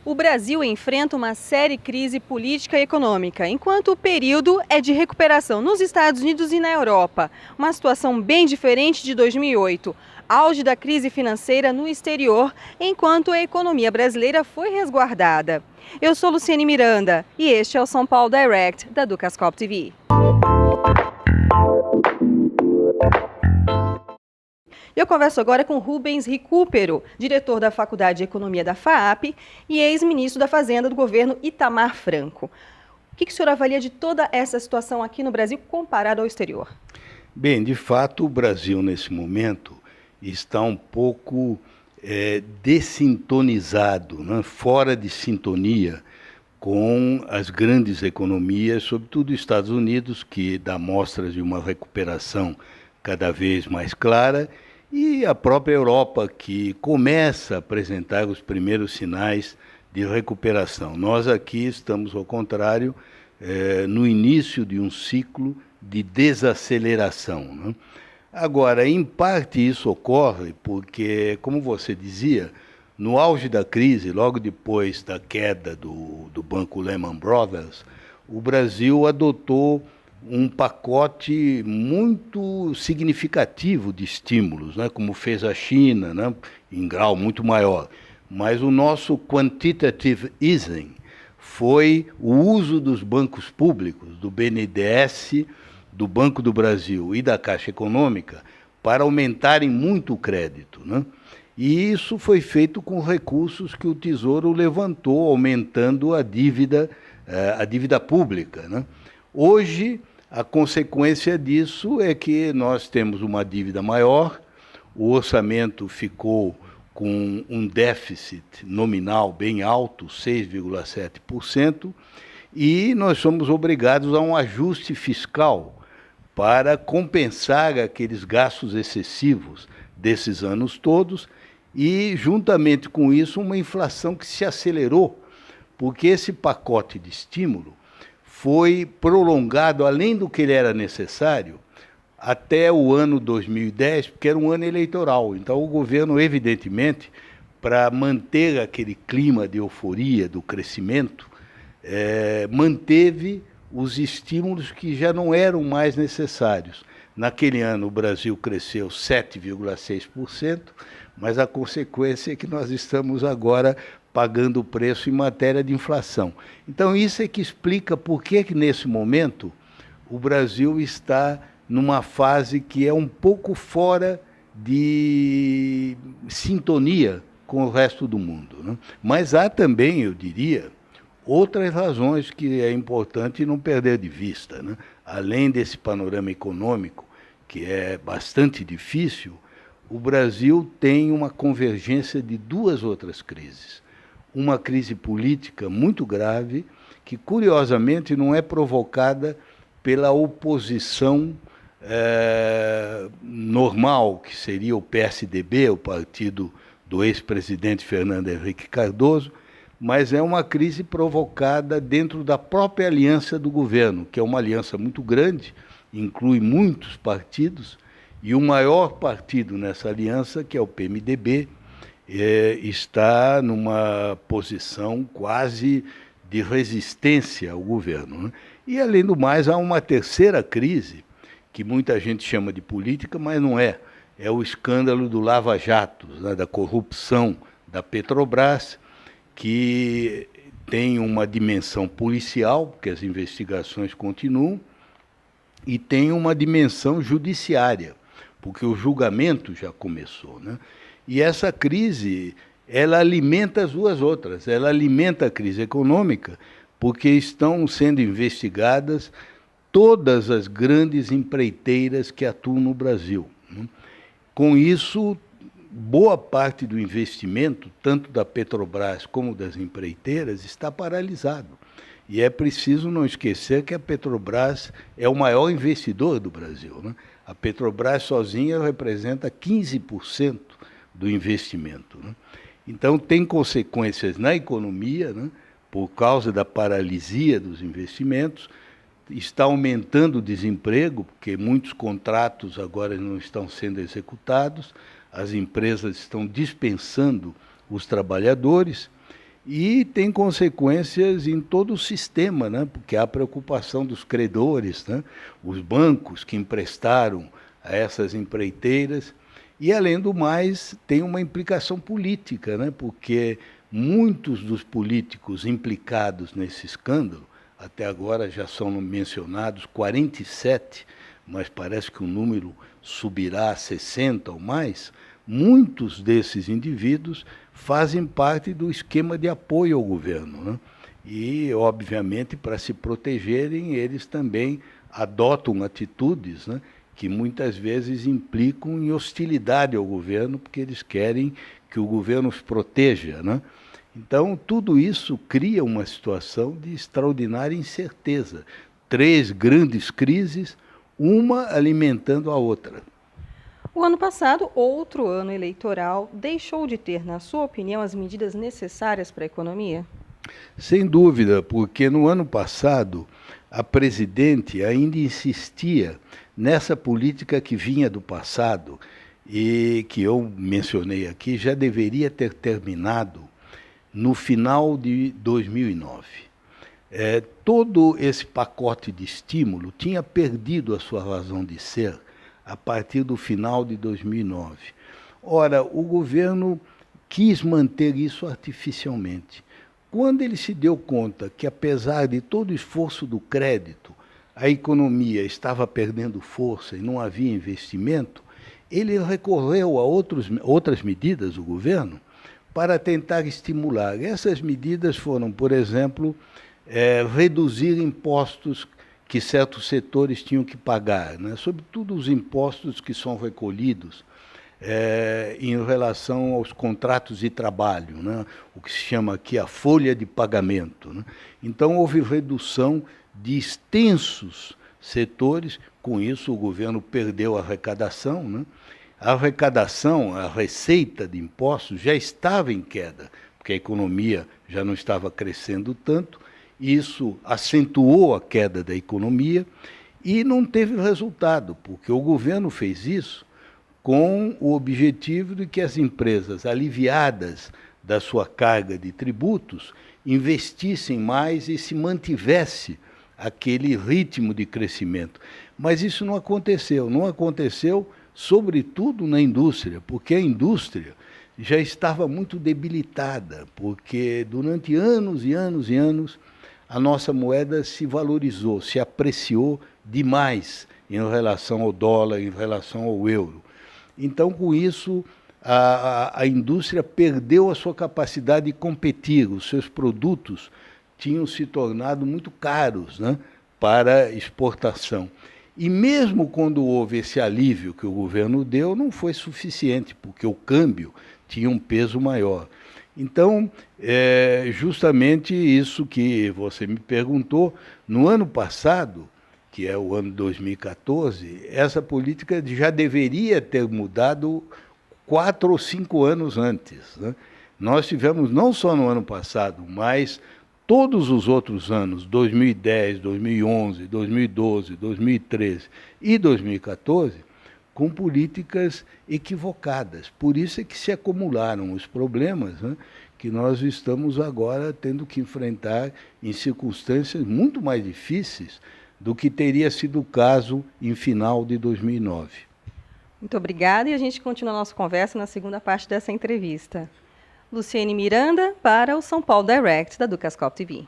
O Brasil enfrenta uma séria crise política e econômica, enquanto o período é de recuperação nos Estados Unidos e na Europa. Uma situação bem diferente de 2008, auge da crise financeira no exterior, enquanto a economia brasileira foi resguardada. Eu sou Luciane Miranda e este é o São Paulo Direct da Ducascope TV. Eu converso agora com Rubens Recupero, diretor da Faculdade de Economia da FAAP e ex-ministro da Fazenda do governo Itamar Franco. O que o senhor avalia de toda essa situação aqui no Brasil comparado ao exterior? Bem, de fato, o Brasil, nesse momento, está um pouco dessintonizado, né? Fora de sintonia com as grandes economias, sobretudo os Estados Unidos, que dá mostras de uma recuperação cada vez mais clara, e a própria Europa, que começa a apresentar os primeiros sinais de recuperação. Nós aqui estamos, ao contrário, no início de um ciclo de desaceleração, né? Agora, em parte isso ocorre porque, como você dizia, no auge da crise, logo depois da queda do Banco Lehman Brothers, o Brasil adotou um pacote muito significativo de estímulos, né, como fez a China, né, em grau muito maior. Mas o nosso quantitative easing foi o uso dos bancos públicos, do BNDES, do Banco do Brasil e da Caixa Econômica, para aumentarem muito o crédito, né? E isso foi feito com recursos que o Tesouro levantou, aumentando a dívida pública, né? Hoje, a consequência disso é que nós temos uma dívida maior, o orçamento ficou com um déficit nominal bem alto, 6,7%, e nós somos obrigados a um ajuste fiscal para compensar aqueles gastos excessivos desses anos todos e, juntamente com isso, uma inflação que se acelerou, porque esse pacote de estímulo foi prolongado, além do que ele era necessário, até o ano 2010, porque era um ano eleitoral. Então, o governo, evidentemente, para manter aquele clima de euforia do crescimento, manteve os estímulos que já não eram mais necessários. Naquele ano, o Brasil cresceu 7,6%, mas a consequência é que nós estamos agora pagando o preço em matéria de inflação. Então, isso é que explica por que nesse momento, o Brasil está numa fase que é um pouco fora de sintonia com o resto do mundo, né? Mas há também, eu diria, outras razões que é importante não perder de vista, né? Além desse panorama econômico, que é bastante difícil, o Brasil tem uma convergência de duas outras crises. Uma crise política muito grave, que curiosamente não é provocada pela oposição normal, que seria o PSDB, o partido do ex-presidente Fernando Henrique Cardoso, mas é uma crise provocada dentro da própria aliança do governo, que é uma aliança muito grande, inclui muitos partidos, e o maior partido nessa aliança, que é o PMDB, está numa posição quase de resistência ao governo, né? E, além do mais, há uma terceira crise, que muita gente chama de política, mas não é. É o escândalo do Lava Jato, né, da corrupção da Petrobras, que tem uma dimensão policial, porque as investigações continuam, e tem uma dimensão judiciária, porque o julgamento já começou, né? E essa crise, ela alimenta as duas outras. Ela alimenta a crise econômica, porque estão sendo investigadas todas as grandes empreiteiras que atuam no Brasil, né? Com isso, boa parte do investimento, tanto da Petrobras como das empreiteiras, está paralisado. E é preciso não esquecer que a Petrobras é o maior investidor do Brasil, né? A Petrobras sozinha representa 15% do investimento, né? Então, tem consequências na economia, né, por causa da paralisia dos investimentos, está aumentando o desemprego, porque muitos contratos agora não estão sendo executados, as empresas estão dispensando os trabalhadores, e tem consequências em todo o sistema, né? Porque há preocupação dos credores, né? Os bancos que emprestaram a essas empreiteiras, e além do mais tem uma implicação política, né? Porque muitos dos políticos implicados nesse escândalo, até agora já são mencionados 47, mas parece que o número subirá a 60 ou mais. Muitos desses indivíduos fazem parte do esquema de apoio ao governo, né? E, obviamente, para se protegerem, eles também adotam atitudes, né, que muitas vezes implicam em hostilidade ao governo, porque eles querem que o governo os proteja, né? Então, tudo isso cria uma situação de extraordinária incerteza. 3 grandes crises, uma alimentando a outra. O ano passado, outro ano eleitoral, deixou de ter, na sua opinião, as medidas necessárias para a economia? Sem dúvida, porque no ano passado a presidente ainda insistia nessa política que vinha do passado e que eu mencionei aqui, já deveria ter terminado no final de 2009. Todo esse pacote de estímulo tinha perdido a sua razão de ser a partir do final de 2009. Ora, o governo quis manter isso artificialmente. Quando ele se deu conta que, apesar de todo o esforço do crédito, a economia estava perdendo força e não havia investimento, ele recorreu a outras medidas, o governo, para tentar estimular. Essas medidas foram, por exemplo, reduzir impostos que certos setores tinham que pagar, né? Sobretudo os impostos que são recolhidos em relação aos contratos de trabalho, né? O que se chama aqui a folha de pagamento, né? Então, houve redução de extensos setores, com isso o governo perdeu a arrecadação, né? A arrecadação, a receita de impostos já estava em queda, porque a economia já não estava crescendo tanto. Isso acentuou a queda da economia e não teve resultado, porque o governo fez isso com o objetivo de que as empresas, aliviadas da sua carga de tributos, investissem mais e se mantivesse aquele ritmo de crescimento. Mas isso não aconteceu. Não aconteceu, sobretudo na indústria, porque a indústria já estava muito debilitada, porque durante anos e anos e anos a nossa moeda se valorizou, se apreciou demais em relação ao dólar, em relação ao euro. Então, com isso, a indústria perdeu a sua capacidade de competir, os seus produtos tinham se tornado muito caros, né, para exportação. E mesmo quando houve esse alívio que o governo deu, não foi suficiente, porque o câmbio tinha um peso maior. Então, justamente isso que você me perguntou, no ano passado, que é o ano 2014, essa política já deveria ter mudado 4 ou 5 anos antes, né? Nós tivemos, não só no ano passado, mas todos os outros anos, 2010, 2011, 2012, 2013 e 2014, com políticas equivocadas. Por isso é que se acumularam os problemas, né, que nós estamos agora tendo que enfrentar em circunstâncias muito mais difíceis do que teria sido o caso em final de 2009. Muito obrigada, e a gente continua a nossa conversa na segunda parte dessa entrevista. Luciene Miranda para o São Paulo Direct da Ducascop TV.